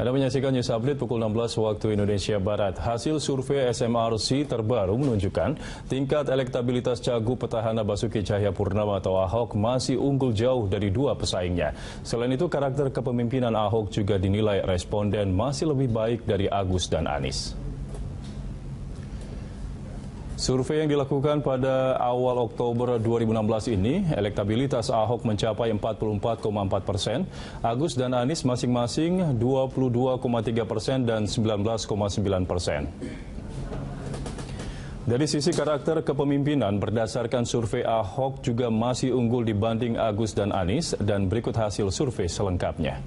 Anda menyaksikan News Update pukul 16 waktu Indonesia Barat. Hasil survei SMRC terbaru menunjukkan tingkat elektabilitas cagup petahana Basuki Cahayapurnama atau Ahok masih unggul jauh dari dua pesaingnya. Selain itu, karakter kepemimpinan Ahok juga dinilai responden masih lebih baik dari Agus dan Anies. Survei yang dilakukan pada awal Oktober 2016 ini, elektabilitas Ahok mencapai 44,4%, Agus dan Anies masing-masing 22,3% dan 19,9%. Dari sisi karakter kepemimpinan, berdasarkan survei Ahok juga masih unggul dibanding Agus dan Anies, dan berikut hasil survei selengkapnya.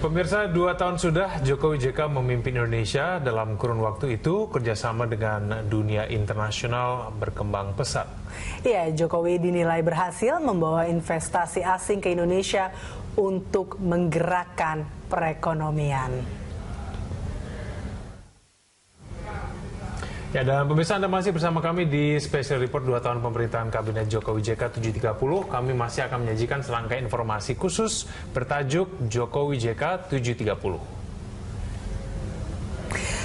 Pemirsa, 2 tahun sudah Jokowi JK memimpin Indonesia. Dalam kurun waktu itu, kerjasama dengan dunia internasional berkembang pesat. Ya, Jokowi dinilai berhasil membawa investasi asing ke Indonesia untuk menggerakkan perekonomian. Ya, dan pemirsa, Anda masih bersama kami di Special Report 2 tahun pemerintahan Kabinet Jokowi JK 730. Kami masih akan menyajikan serangkaian informasi khusus bertajuk Jokowi JK 730.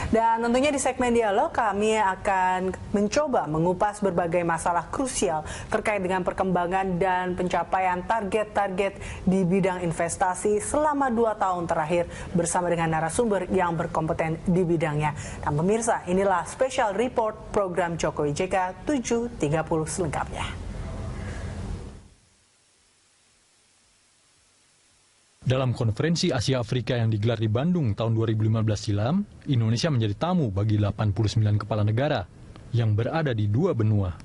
Dan tentunya di segmen dialog kami akan mencoba mengupas berbagai masalah krusial terkait dengan perkembangan dan pencapaian target-target di bidang investasi selama 2 tahun terakhir bersama dengan narasumber yang berkompeten di bidangnya. Dan pemirsa, inilah Special Report program Jokowi JK 730 selengkapnya. Dalam konferensi Asia Afrika yang digelar di Bandung tahun 2015 silam, Indonesia menjadi tamu bagi 89 kepala negara yang berada di 2 benua.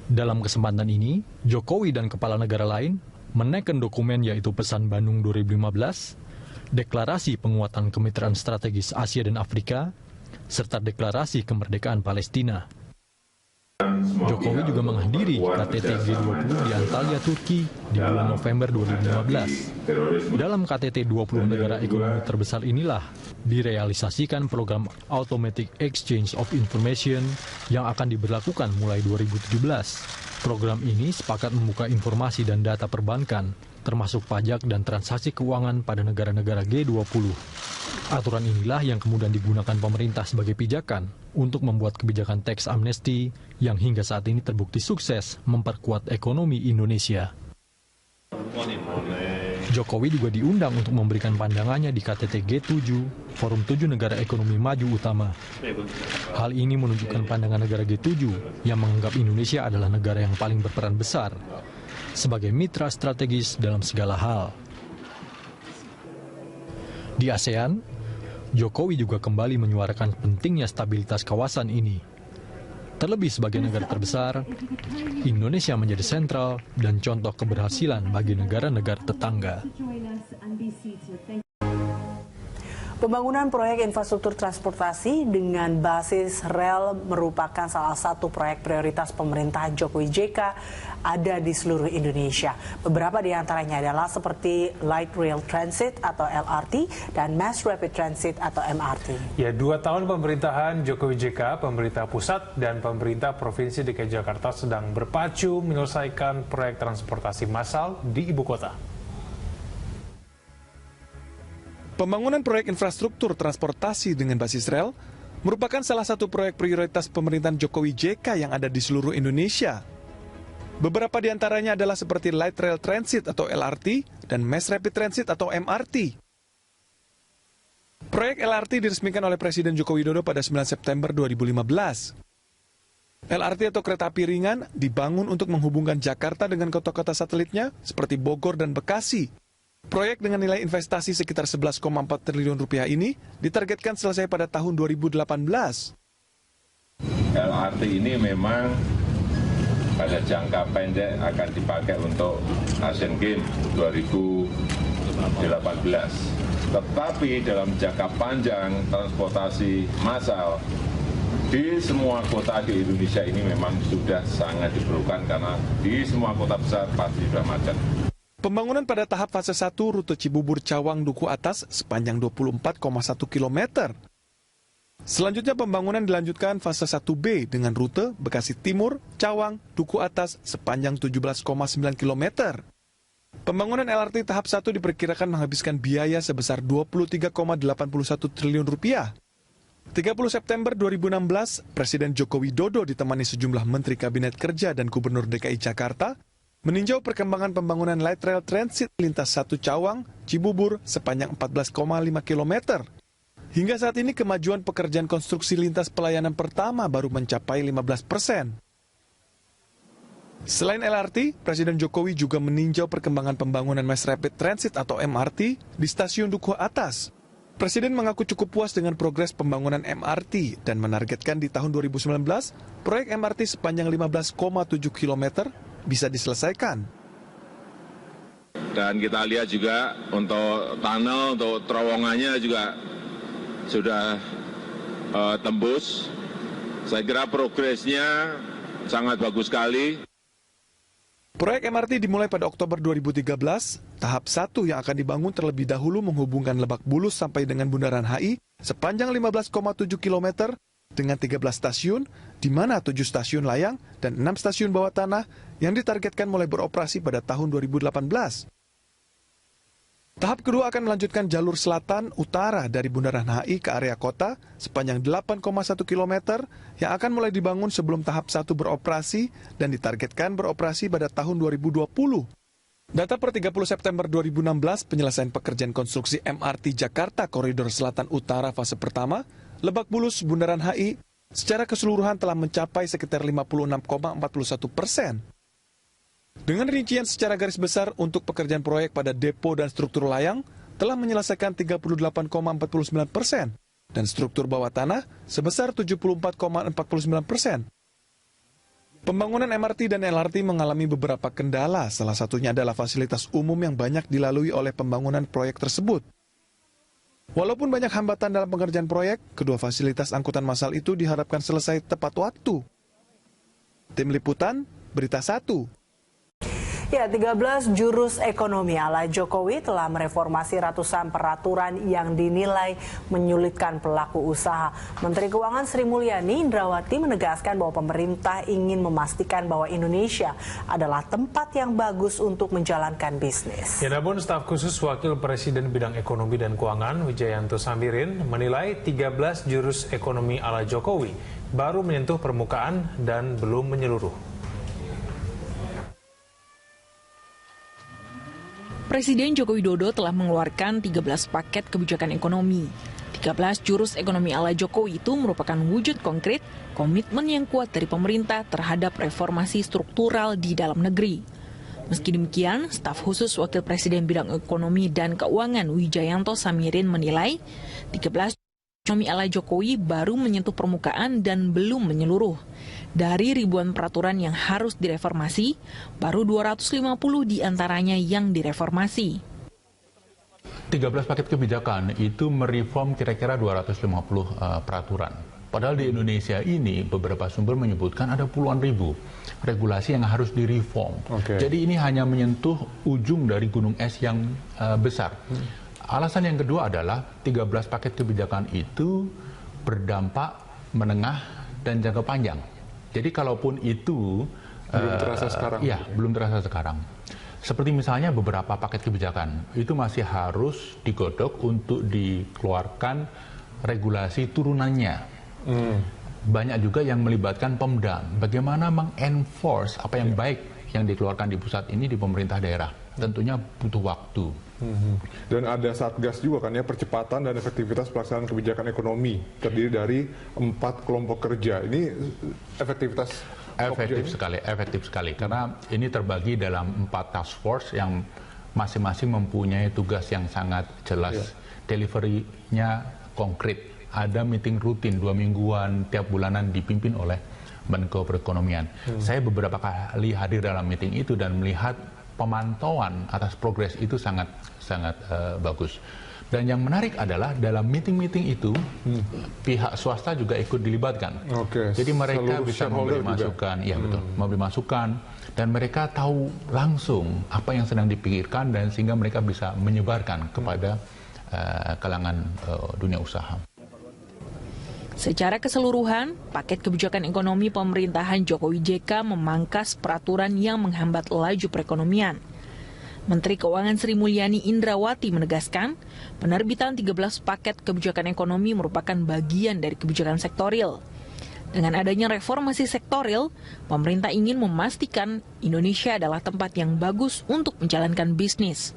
Dalam kesempatan ini, Jokowi dan kepala negara lain menaikkan dokumen yaitu Pesan Bandung 2015, Deklarasi Penguatan Kemitraan Strategis Asia dan Afrika, serta Deklarasi Kemerdekaan Palestina. Jokowi juga menghadiri KTT G20 di Antalya, Turki di bulan November 2015. Dalam KTT 20 negara ekonomi terbesar inilah direalisasikan program Automatic Exchange of Information yang akan diberlakukan mulai 2017. Program ini sepakat membuka informasi dan data perbankan, termasuk pajak dan transaksi keuangan pada negara-negara G20. Aturan inilah yang kemudian digunakan pemerintah sebagai pijakan untuk membuat kebijakan tax amnesty yang hingga saat ini terbukti sukses memperkuat ekonomi Indonesia. Jokowi juga diundang untuk memberikan pandangannya di KTT G7, Forum 7 Negara Ekonomi Maju Utama. Hal ini menunjukkan pandangan negara G7 yang menganggap Indonesia adalah negara yang paling berperan besar sebagai mitra strategis dalam segala hal. Di ASEAN, Jokowi juga kembali menyuarakan pentingnya stabilitas kawasan ini. Terlebih sebagai negara terbesar, Indonesia menjadi sentral dan contoh keberhasilan bagi negara-negara tetangga. Pembangunan proyek infrastruktur transportasi dengan basis rel merupakan salah satu proyek prioritas pemerintahan Jokowi JK ada di seluruh Indonesia. Beberapa di antaranya adalah seperti Light Rail Transit atau LRT dan Mass Rapid Transit atau MRT. Ya, 2 tahun pemerintahan Jokowi JK, pemerintah pusat dan pemerintah Provinsi DKI Jakarta sedang berpacu menyelesaikan proyek transportasi massal di ibu kota. Pembangunan proyek infrastruktur transportasi dengan basis rel merupakan salah satu proyek prioritas pemerintahan Jokowi JK yang ada di seluruh Indonesia. Beberapa di antaranya adalah seperti Light Rail Transit atau LRT dan Mass Rapid Transit atau MRT. Proyek LRT diresmikan oleh Presiden Joko Widodo pada 9 September 2015. LRT atau kereta api ringan dibangun untuk menghubungkan Jakarta dengan kota-kota satelitnya seperti Bogor dan Bekasi. Proyek dengan nilai investasi sekitar 11,4 triliun rupiah ini ditargetkan selesai pada tahun 2018. LRT ini memang pada jangka pendek akan dipakai untuk Asian Games 2018. Tetapi dalam jangka panjang transportasi massal di semua kota di Indonesia ini memang sudah sangat diperlukan karena di semua kota besar pasti sudah macet. Pembangunan pada tahap fase 1 rute Cibubur Cawang Duku Atas sepanjang 24,1 km. Selanjutnya pembangunan dilanjutkan fase 1B dengan rute Bekasi Timur, Cawang, Duku Atas sepanjang 17,9 km. Pembangunan LRT tahap 1 diperkirakan menghabiskan biaya sebesar 23,81 triliun rupiah. 30 September 2016, Presiden Joko Widodo ditemani sejumlah Menteri Kabinet Kerja dan Gubernur DKI Jakarta meninjau perkembangan pembangunan Light Rail Transit lintas 1 Cawang, Cibubur sepanjang 14,5 km. Hingga saat ini kemajuan pekerjaan konstruksi lintas pelayanan pertama baru mencapai 15%. Selain LRT, Presiden Jokowi juga meninjau perkembangan pembangunan Mass Rapid Transit atau MRT di stasiun Duku Atas. Presiden mengaku cukup puas dengan progres pembangunan MRT dan menargetkan di tahun 2019, proyek MRT sepanjang 15,7 km bisa diselesaikan. Dan kita lihat juga untuk tunnel, untuk terowongannya juga sudah tembus. Saya kira progresnya sangat bagus sekali. Proyek MRT dimulai pada Oktober 2013, tahap 1 yang akan dibangun terlebih dahulu menghubungkan Lebak Bulus sampai dengan Bundaran HI sepanjang 15,7 km dengan 13 stasiun, di mana 7 stasiun layang dan 6 stasiun bawah tanah yang ditargetkan mulai beroperasi pada tahun 2018. Tahap kedua akan melanjutkan jalur selatan utara dari Bundaran HI ke area kota sepanjang 8,1 km yang akan mulai dibangun sebelum tahap 1 beroperasi dan ditargetkan beroperasi pada tahun 2020. Data per 30 September 2016, penyelesaian pekerjaan konstruksi MRT Jakarta Koridor Selatan Utara fase pertama, Lebak Bulus Bundaran HI, secara keseluruhan telah mencapai sekitar 56,41%. Dengan rincian secara garis besar untuk pekerjaan proyek pada depo dan struktur layang telah menyelesaikan 38,49% dan struktur bawah tanah sebesar 74,49%. Pembangunan MRT dan LRT mengalami beberapa kendala, salah satunya adalah fasilitas umum yang banyak dilalui oleh pembangunan proyek tersebut. Walaupun banyak hambatan dalam pengerjaan proyek, kedua fasilitas angkutan massal itu diharapkan selesai tepat waktu. Tim Liputan, Berita 1. Ya, 13 jurus ekonomi ala Jokowi telah mereformasi ratusan peraturan yang dinilai menyulitkan pelaku usaha. Menteri Keuangan Sri Mulyani Indrawati menegaskan bahwa pemerintah ingin memastikan bahwa Indonesia adalah tempat yang bagus untuk menjalankan bisnis. Ya, namun staf khusus Wakil Presiden Bidang Ekonomi dan Keuangan Wijayanto Samirin menilai 13 jurus ekonomi ala Jokowi baru menyentuh permukaan dan belum menyeluruh. Presiden Joko Widodo telah mengeluarkan 13 paket kebijakan ekonomi. 13 jurus ekonomi ala Jokowi itu merupakan wujud konkret komitmen yang kuat dari pemerintah terhadap reformasi struktural di dalam negeri. Meski demikian, staf khusus Wakil Presiden Bidang Ekonomi dan Keuangan Wijayanto Samirin menilai 13 ekonomi ala Jokowi baru menyentuh permukaan dan belum menyeluruh. Dari ribuan peraturan yang harus direformasi, baru 250 diantaranya yang direformasi. 13 paket kebijakan itu mereform kira-kira 250 peraturan. Padahal di Indonesia ini beberapa sumber menyebutkan ada puluhan ribu regulasi yang harus direform. Jadi ini hanya menyentuh ujung dari gunung es yang besar. Alasan yang kedua adalah 13 paket kebijakan itu berdampak menengah dan jangka panjang. Jadi kalaupun itu belum terasa sekarang. Ya, belum terasa sekarang. Seperti misalnya beberapa paket kebijakan, itu masih harus digodok untuk dikeluarkan regulasi turunannya. Banyak juga yang melibatkan Pemda. Bagaimana mengenforce apa yang baik yang dikeluarkan di pusat ini di pemerintah daerah. Tentunya butuh waktu. Dan ada Satgas juga kan ya, percepatan dan efektivitas pelaksanaan kebijakan ekonomi. Terdiri dari 4 kelompok kerja. Ini efektivitas efektif sekali karena ini terbagi dalam 4 task force yang masing-masing mempunyai tugas yang sangat jelas. Delivery-nya konkret. Ada meeting rutin 2 mingguan tiap bulanan dipimpin oleh Menko Perekonomian. Saya beberapa kali hadir dalam meeting itu dan melihat pemantauan atas progres itu sangat bagus. Dan yang menarik adalah dalam meeting-meeting itu pihak swasta juga ikut dilibatkan. Jadi mereka bisa memberi masukan, memberi masukan dan mereka tahu langsung apa yang sedang dipikirkan dan sehingga mereka bisa menyebarkan kepada kalangan dunia usaha. Secara keseluruhan, paket kebijakan ekonomi pemerintahan Jokowi JK memangkas peraturan yang menghambat laju perekonomian. Menteri Keuangan Sri Mulyani Indrawati menegaskan, penerbitan 13 paket kebijakan ekonomi merupakan bagian dari kebijakan sektoril. Dengan adanya reformasi sektoril, pemerintah ingin memastikan Indonesia adalah tempat yang bagus untuk menjalankan bisnis.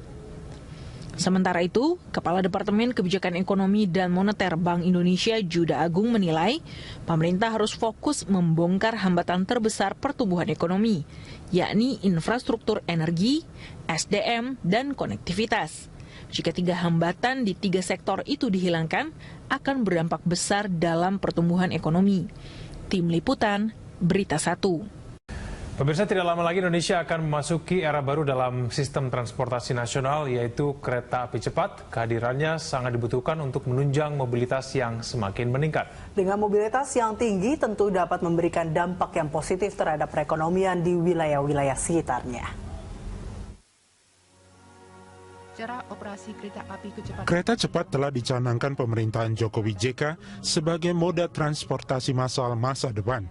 Sementara itu, Kepala Departemen Kebijakan Ekonomi dan Moneter Bank Indonesia Juda Agung menilai, pemerintah harus fokus membongkar hambatan terbesar pertumbuhan ekonomi, yakni infrastruktur energi, SDM, dan konektivitas. Jika 3 hambatan di 3 sektor itu dihilangkan, akan berdampak besar dalam pertumbuhan ekonomi. Tim Liputan, Berita 1. Pemirsa, tidak lama lagi Indonesia akan memasuki era baru dalam sistem transportasi nasional, yaitu kereta api cepat. Kehadirannya sangat dibutuhkan untuk menunjang mobilitas yang semakin meningkat. Dengan mobilitas yang tinggi, tentu dapat memberikan dampak yang positif terhadap perekonomian di wilayah-wilayah sekitarnya. Kereta cepat telah dicanangkan pemerintahan Jokowi JK sebagai moda transportasi massal masa depan.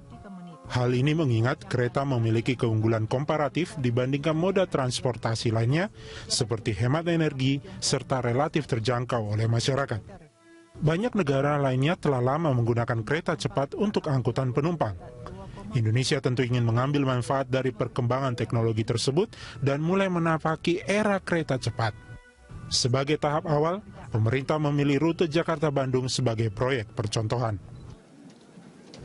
Hal ini mengingat kereta memiliki keunggulan komparatif dibandingkan moda transportasi lainnya, seperti hemat energi serta relatif terjangkau oleh masyarakat. Banyak negara lainnya telah lama menggunakan kereta cepat untuk angkutan penumpang. Indonesia tentu ingin mengambil manfaat dari perkembangan teknologi tersebut dan mulai menapaki era kereta cepat. Sebagai tahap awal, pemerintah memilih rute Jakarta-Bandung sebagai proyek percontohan.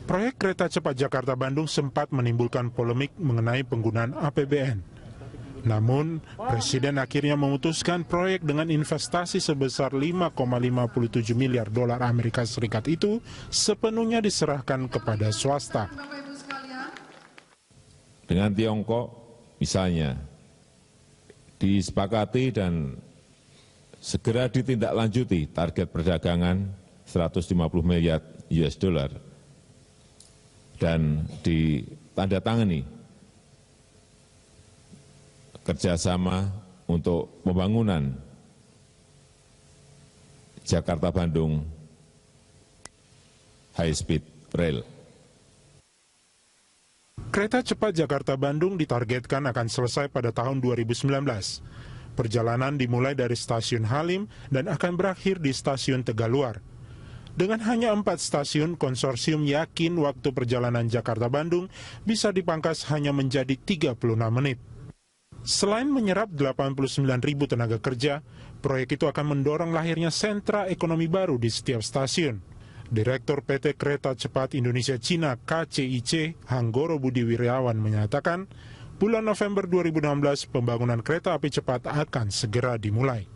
Proyek kereta cepat Jakarta-Bandung sempat menimbulkan polemik mengenai penggunaan APBN. Namun, Presiden akhirnya memutuskan proyek dengan investasi sebesar 5,57 miliar dolar Amerika Serikat itu sepenuhnya diserahkan kepada swasta. Dengan Tiongkok, misalnya, disepakati dan segera ditindaklanjuti target perdagangan 150 miliar US dollar. Dan ditandatangani kerjasama untuk pembangunan Jakarta-Bandung High Speed Rail. Kereta cepat Jakarta-Bandung ditargetkan akan selesai pada tahun 2019. Perjalanan dimulai dari stasiun Halim dan akan berakhir di stasiun Tegaluar. Dengan hanya 4 stasiun, konsorsium yakin waktu perjalanan Jakarta-Bandung bisa dipangkas hanya menjadi 36 menit. Selain menyerap 89.000 tenaga kerja, proyek itu akan mendorong lahirnya sentra ekonomi baru di setiap stasiun. Direktur PT Kereta Cepat Indonesia Cina KCIC, Hanggoro Budi Wirawan menyatakan, bulan November 2016 pembangunan kereta api cepat akan segera dimulai.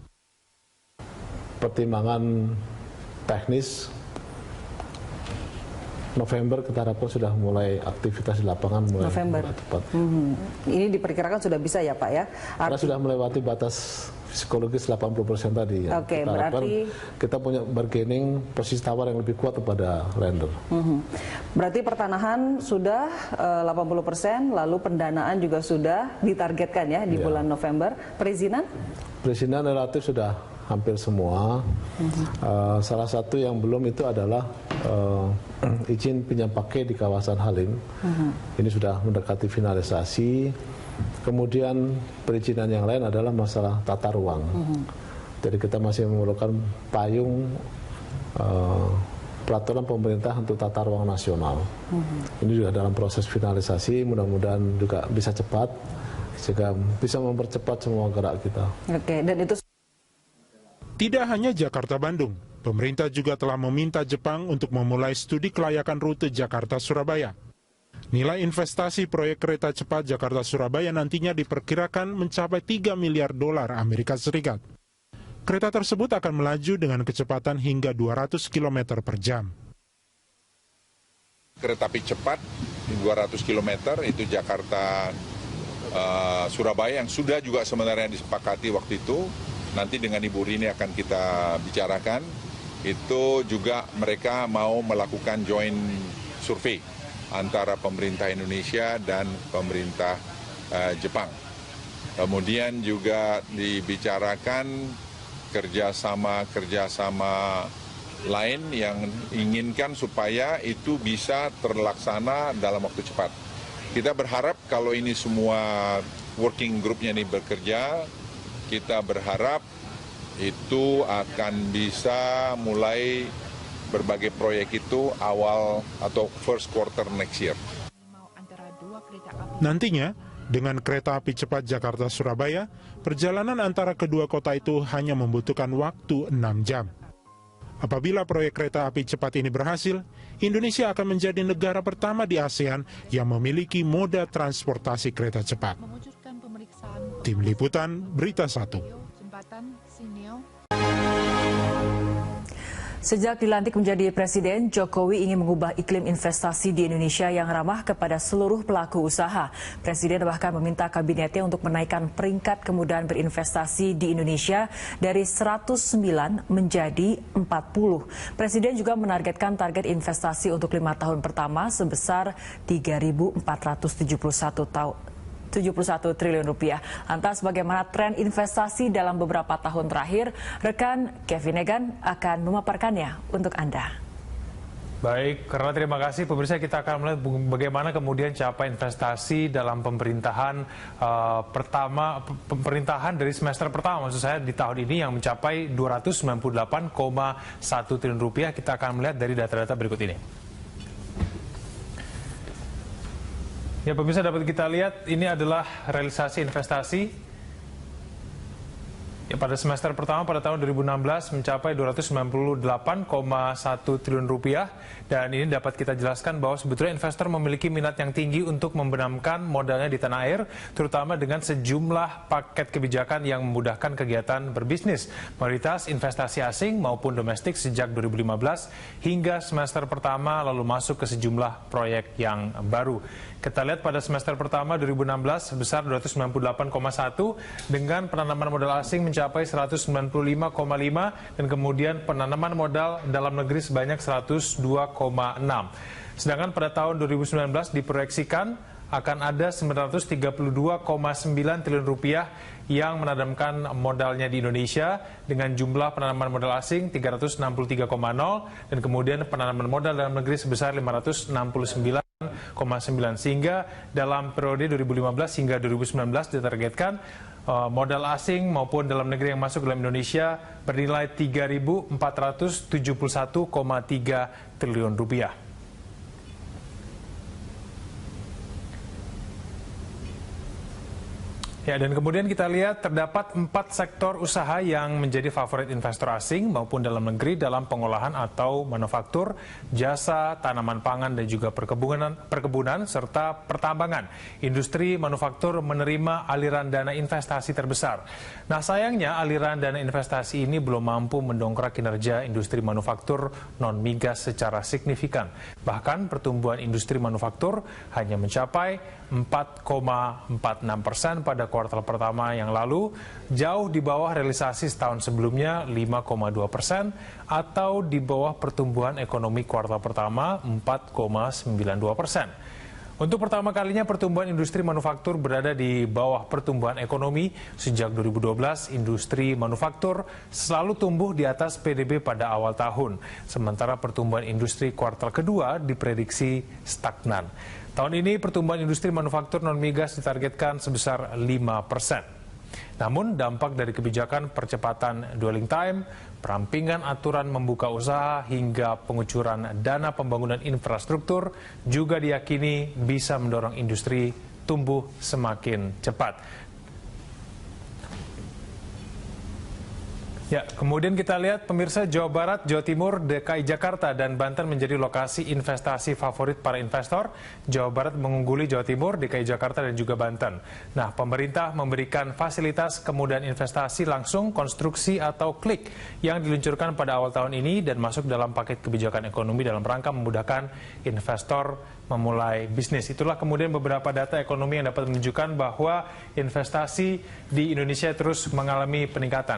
Pertimbangan teknis, November kita harapkan sudah mulai aktivitas di lapangan mulai tepat. Ini diperkirakan sudah bisa ya Pak ya? Karena sudah melewati batas psikologis 80% tadi ya. Oke, kita berarti kita punya bargaining posisi tawar yang lebih kuat kepada lender. Berarti pertanahan sudah 80%, lalu pendanaan juga sudah ditargetkan ya di bulan November. Perizinan? Perizinan relatif sudah hampir semua. Salah satu yang belum itu adalah izin pinjam pakai di kawasan Halim. Ini sudah mendekati finalisasi. Kemudian perizinan yang lain adalah masalah tata ruang. Jadi kita masih memerlukan payung peraturan pemerintah untuk tata ruang nasional. Ini juga dalam proses finalisasi, mudah-mudahan juga bisa cepat, sehingga bisa mempercepat semua gerak kita. Oke, dan itu Tidak hanya Jakarta-Bandung, pemerintah juga telah meminta Jepang untuk memulai studi kelayakan rute Jakarta-Surabaya. Nilai investasi proyek kereta cepat Jakarta-Surabaya nantinya diperkirakan mencapai 3 miliar dolar Amerika Serikat. Kereta tersebut akan melaju dengan kecepatan hingga 200 km per jam. Kereta api cepat 200 km itu Jakarta Surabaya yang sudah juga sebenarnya disepakati waktu itu. Nanti dengan Ibu Rini akan kita bicarakan. Itu juga mereka mau melakukan joint survei antara pemerintah Indonesia dan pemerintah Jepang. Kemudian juga dibicarakan kerjasama lain yang inginkan supaya itu bisa terlaksana dalam waktu cepat. Kita berharap kalau ini semua working groupnya ini bekerja, kita berharap itu akan bisa mulai berbagai proyek itu awal atau first quarter next year. Nantinya, dengan kereta api cepat Jakarta-Surabaya, perjalanan antara kedua kota itu hanya membutuhkan waktu 6 jam. Apabila proyek kereta api cepat ini berhasil, Indonesia akan menjadi negara pertama di ASEAN yang memiliki moda transportasi kereta cepat. Tim Liputan, Berita 1. Sejak dilantik menjadi presiden, Jokowi ingin mengubah iklim investasi di Indonesia yang ramah kepada seluruh pelaku usaha. Presiden bahkan meminta kabinetnya untuk menaikkan peringkat kemudahan berinvestasi di Indonesia dari 109 menjadi 40. Presiden juga menargetkan target investasi untuk 5 tahun pertama sebesar 3.471 triliun rupiah. Lantas bagaimana tren investasi dalam beberapa tahun terakhir? Rekan Kevin Egan akan memaparkannya untuk Anda. Baik, karena terima kasih pemirsa, kita akan melihat bagaimana kemudian capaian investasi dalam pemerintahan pemerintahan dari semester pertama, maksud saya di tahun ini yang mencapai 298,1 triliun rupiah. Kita akan melihat dari data-data berikut ini. Ya pemirsa, dapat kita lihat ini adalah realisasi investasi ya, pada semester pertama pada tahun 2016 mencapai 298,1 triliun rupiah, dan ini dapat kita jelaskan bahwa sebetulnya investor memiliki minat yang tinggi untuk membenamkan modalnya di tanah air, terutama dengan sejumlah paket kebijakan yang memudahkan kegiatan berbisnis. Mayoritas investasi asing maupun domestik sejak 2015 hingga semester pertama lalu masuk ke sejumlah proyek yang baru. Kita lihat pada semester pertama 2016 sebesar 298,1 dengan penanaman modal asing mencapai 195,5 dan kemudian penanaman modal dalam negeri sebanyak 102,6. Sedangkan pada tahun 2019 diproyeksikan akan ada 932,9 triliun rupiah yang menanamkan modalnya di Indonesia dengan jumlah penanaman modal asing 363,0 dan kemudian penanaman modal dalam negeri sebesar 569,9, sehingga dalam periode 2015 hingga 2019 ditargetkan modal asing maupun dalam negeri yang masuk dalam Indonesia bernilai 3.471,3 triliun rupiah. Ya, dan kemudian kita lihat terdapat 4 sektor usaha yang menjadi favorit investor asing maupun dalam negeri dalam pengolahan atau manufaktur, jasa, tanaman pangan dan juga perkebunan serta pertambangan. Industri manufaktur menerima aliran dana investasi terbesar. Nah, sayangnya aliran dana investasi ini belum mampu mendongkrak kinerja industri manufaktur non-migas secara signifikan. Bahkan pertumbuhan industri manufaktur hanya mencapai 4,46% pada kuartal pertama yang lalu, jauh di bawah realisasi setahun sebelumnya 5,2% atau di bawah pertumbuhan ekonomi kuartal pertama 4,92%. Untuk pertama kalinya pertumbuhan industri manufaktur berada di bawah pertumbuhan ekonomi. Sejak 2012, industri manufaktur selalu tumbuh di atas PDB pada awal tahun. Sementara pertumbuhan industri kuartal kedua diprediksi stagnan. Tahun ini pertumbuhan industri manufaktur non-migas ditargetkan sebesar 5%. Namun dampak dari kebijakan percepatan dwelling time, perampingan aturan membuka usaha hingga pengucuran dana pembangunan infrastruktur juga diyakini bisa mendorong industri tumbuh semakin cepat. Ya, kemudian kita lihat pemirsa, Jawa Barat, Jawa Timur, DKI Jakarta, dan Banten menjadi lokasi investasi favorit para investor. Jawa Barat mengungguli Jawa Timur, DKI Jakarta, dan juga Banten. Nah, pemerintah memberikan fasilitas kemudahan investasi langsung, konstruksi atau klik yang diluncurkan pada awal tahun ini dan masuk dalam paket kebijakan ekonomi dalam rangka memudahkan investor memulai bisnis. Itulah kemudian beberapa data ekonomi yang dapat menunjukkan bahwa investasi di Indonesia terus mengalami peningkatan.